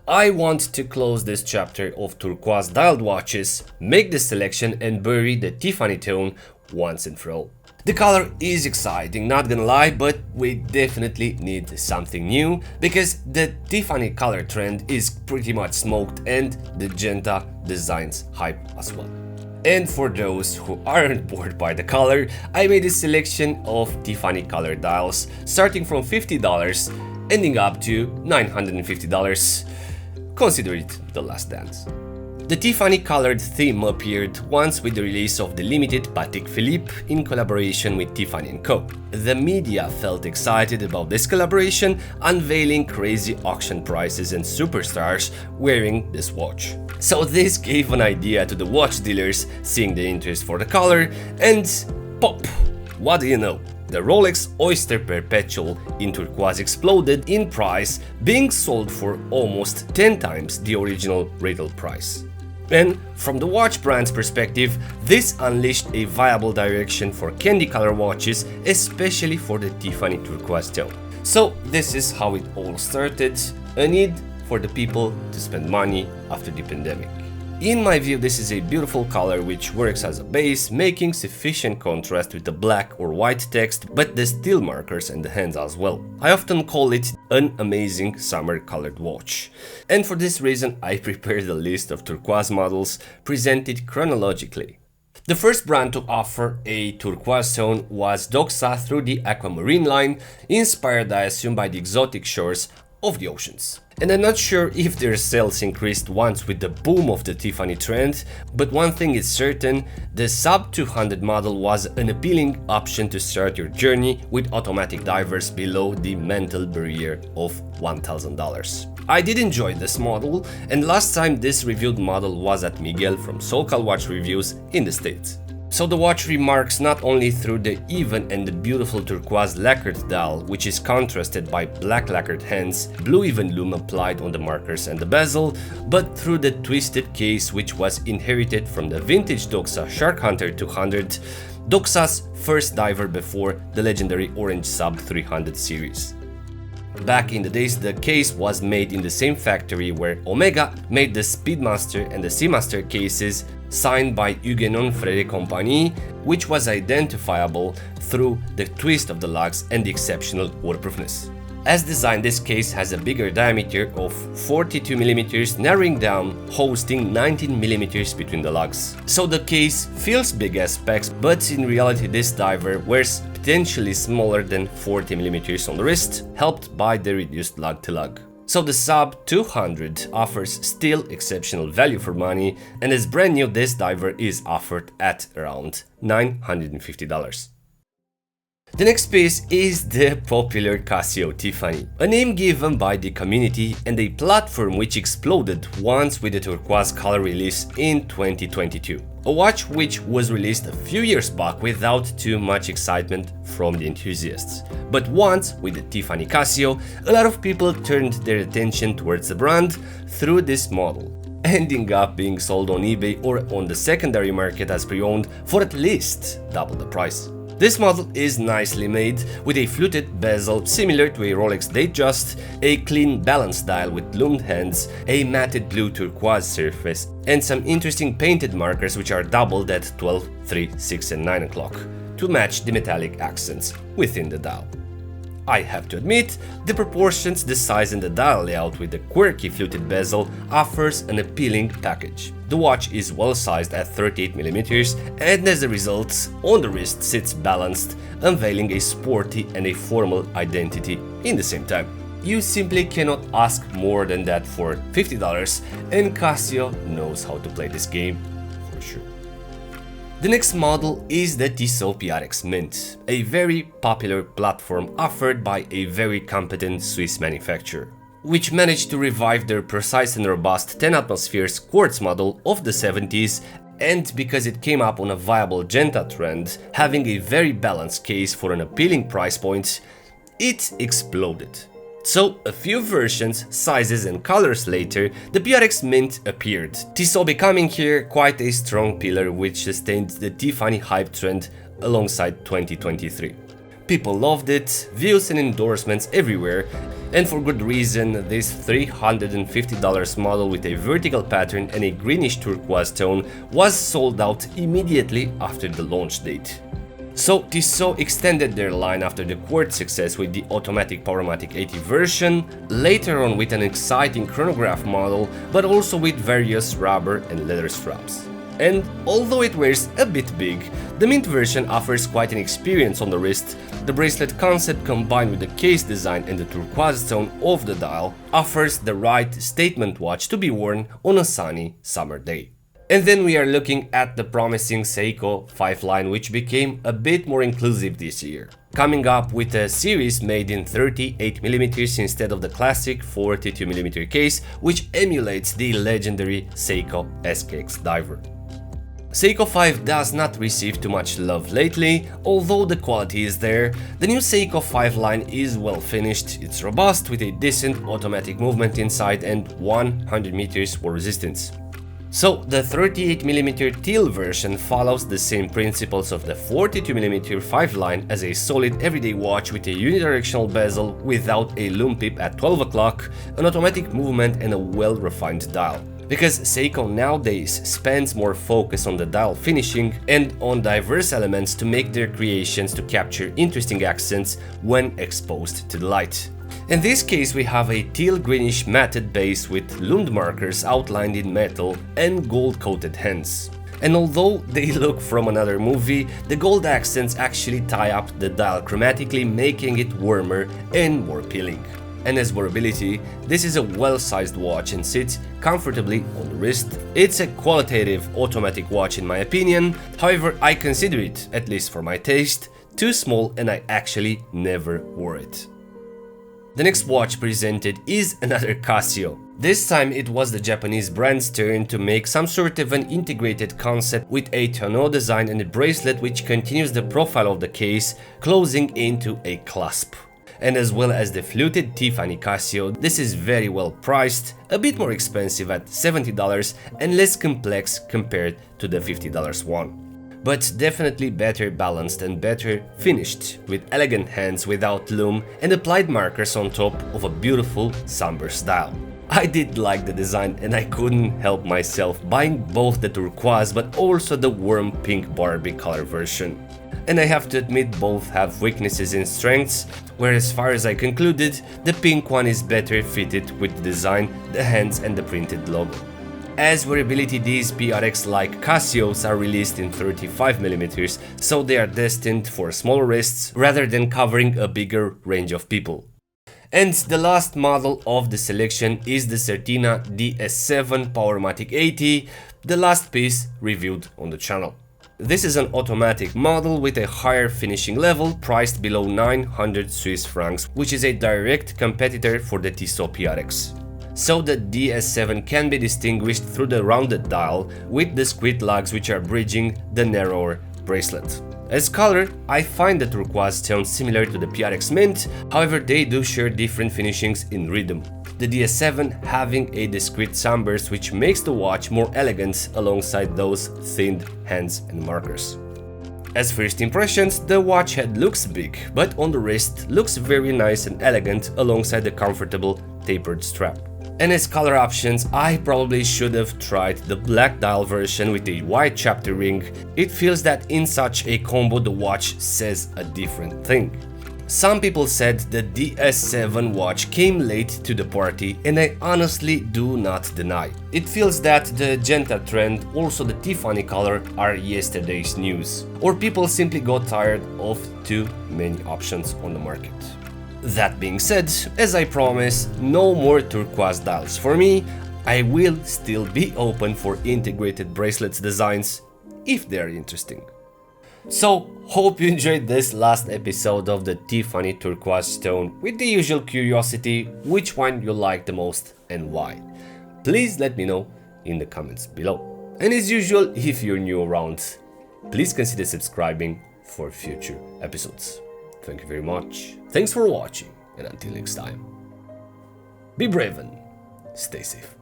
I want to close this chapter of turquoise dialed watches, make the selection and bury the Tiffany tone once and for all. The color is exciting, not gonna lie, but we definitely need something new because the Tiffany color trend is pretty much smoked and the Genta designs hype as well. And for those who aren't bored by the color, I made a selection of Tiffany color dials starting from $50, ending up to $950. Consider it the last dance. The Tiffany colored theme appeared once with the release of the limited Patek Philippe in collaboration with Tiffany & Co. The media felt excited about this collaboration, unveiling crazy auction prices and superstars wearing this watch. So this gave an idea to the watch dealers seeing the interest for the color, and pop! What do you know? The Rolex Oyster Perpetual in turquoise exploded in price, being sold for almost 10 times the original retail price. And from the watch brand's perspective, this unleashed a viable direction for candy color watches, especially for the Tiffany turquoise tone. So this is how it all started, a need for the people to spend money after the pandemic. In my view, this is a beautiful color which works as a base, making sufficient contrast with the black or white text, but the steel markers and the hands as well. I often call it an amazing summer colored watch. And for this reason, I prepared a list of turquoise models presented chronologically. The first brand to offer a turquoise tone was Doxa through the Aquamarine line, inspired I assume by the exotic shores of the oceans. And I'm not sure if their sales increased once with the boom of the Tiffany trend, but one thing is certain, the Sub 200 model was an appealing option to start your journey with automatic divers below the mental barrier of $1,000. I did enjoy this model, and last time this reviewed model was at Miguel from SoCal Watch Reviews in the States. So the watch remarks not only through the even and the beautiful turquoise lacquered dial, which is contrasted by black lacquered hands, blue even lume applied on the markers and the bezel, but through the twisted case which was inherited from the vintage Doxa Shark Hunter 200, Doxa's first diver before the legendary orange Sub 300 series. Back in the days, the case was made in the same factory where Omega made the Speedmaster and the Seamaster cases, signed by Huguenon Frere Compagnie, which was identifiable through the twist of the lugs and the exceptional waterproofness. As designed, this case has a bigger diameter of 42mm, narrowing down, hosting 19mm between the lugs. So the case feels big as specs, but in reality this diver wears potentially smaller than 40mm on the wrist, helped by the reduced lug to lug. So the Sub 200 offers still exceptional value for money, and as brand new this diver is offered at around $950. The next piece is the popular Casio Tiffany, a name given by the community and a platform which exploded once with the turquoise color release in 2022. A watch which was released a few years back without too much excitement from the enthusiasts. But once, with the Tiffany Casio, a lot of people turned their attention towards the brand through this model, ending up being sold on eBay or on the secondary market as pre-owned for at least double the price. This model is nicely made, with a fluted bezel similar to a Rolex Datejust, a clean balanced dial with loomed hands, a matted blue turquoise surface, and some interesting painted markers which are doubled at 12, 3, 6 and 9 o'clock to match the metallic accents within the dial. I have to admit, the proportions, the size and the dial layout with the quirky fluted bezel offers an appealing package. The watch is well sized at 38mm and as a result, on the wrist sits balanced, unveiling a sporty and a formal identity in the same time. You simply cannot ask more than that for $50, and Casio knows how to play this game for sure. The next model is the Tissot PRX Mint, a very popular platform offered by a very competent Swiss manufacturer, which managed to revive their precise and robust 10 atmospheres quartz model of the 70s, and because it came up on a viable Genta trend, having a very balanced case for an appealing price point, it exploded. So, a few versions, sizes and colors later, the PRX Mint appeared, Tissot becoming here quite a strong pillar which sustained the Tiffany hype trend alongside 2023. People loved it, views and endorsements everywhere, and for good reason. This $350 model with a vertical pattern and a greenish turquoise tone was sold out immediately after the launch date. So Tissot extended their line after the quartz success with the automatic Powermatic 80 version, later on with an exciting chronograph model, but also with various rubber and leather straps. And although it wears a bit big, the Mint version offers quite an experience on the wrist. The bracelet concept combined with the case design and the turquoise tone of the dial offers the right statement watch to be worn on a sunny summer day. And then we are looking at the promising Seiko 5 line, which became a bit more inclusive this year, coming up with a series made in 38mm instead of the classic 42mm case, which emulates the legendary Seiko SKX diver. Seiko 5 does not receive too much love lately, although the quality is there. The new Seiko 5 line is well finished, it's robust with a decent automatic movement inside and 100 meters war resistance. So the 38mm teal version follows the same principles of the 42mm 5 line as a solid everyday watch with a unidirectional bezel without a lume pip at 12 o'clock, an automatic movement and a well-refined dial. Because Seiko nowadays spends more focus on the dial finishing and on diverse elements to make their creations to capture interesting accents when exposed to the light. In this case we have a teal greenish matted base with lumed markers outlined in metal and gold coated hands. And although they look from another movie, the gold accents actually tie up the dial chromatically, making it warmer and more appealing. And as wearability, this is a well-sized watch and sits comfortably on the wrist. It's a qualitative automatic watch in my opinion, however I consider it, at least for my taste, too small and I actually never wore it. The next watch presented is another Casio. This time it was the Japanese brand's turn to make some sort of an integrated concept with a tonneau design and a bracelet which continues the profile of the case, closing into a clasp. And as well as the fluted Tiffany Casio, this is very well priced, a bit more expensive at $70 and less complex compared to the $50 one. But definitely better balanced and better finished, with elegant hands without lume and applied markers on top of a beautiful sunburst dial. I did like the design and I couldn't help myself buying both the turquoise but also the warm pink Barbie color version. And I have to admit both have weaknesses and strengths, where as far as I concluded, the pink one is better fitted with the design, the hands and the printed logo. As wearability, these PRX like Casios are released in 35mm, so they are destined for smaller wrists rather than covering a bigger range of people. And the last model of the selection is the Certina DS7 Powermatic 80, the last piece reviewed on the channel. This is an automatic model with a higher finishing level priced below 900 Swiss francs, which is a direct competitor for the Tissot PRX. So the DS7 can be distinguished through the rounded dial with the squid lugs which are bridging the narrower bracelet. As color, I find the turquoise tone similar to the PRX Mint, however they do share different finishings in rhythm. The DS7 having a discrete sunburst which makes the watch more elegant alongside those thinned hands and markers. As first impressions, the watch head looks big, but on the wrist looks very nice and elegant alongside the comfortable tapered strap. And as color options, I probably should have tried the black dial version with a white chapter ring. It feels that in such a combo the watch says a different thing. Some people said the DS7 watch came late to the party, and I honestly do not deny. It feels that the Genta trend, also the Tiffany color, are yesterday's news. Or people simply got tired of too many options on the market. That being said, as I promised, no more turquoise dials for me. I will still be open for integrated bracelets designs if they are interesting. So, hope you enjoyed this last episode of the Tiffany turquoise stone with the usual curiosity, which one you like the most and why. Please let me know in the comments below. And as usual, if you're new around, please consider subscribing for future episodes. Thank you very much. Thanks for watching, and until next time, be brave and stay safe.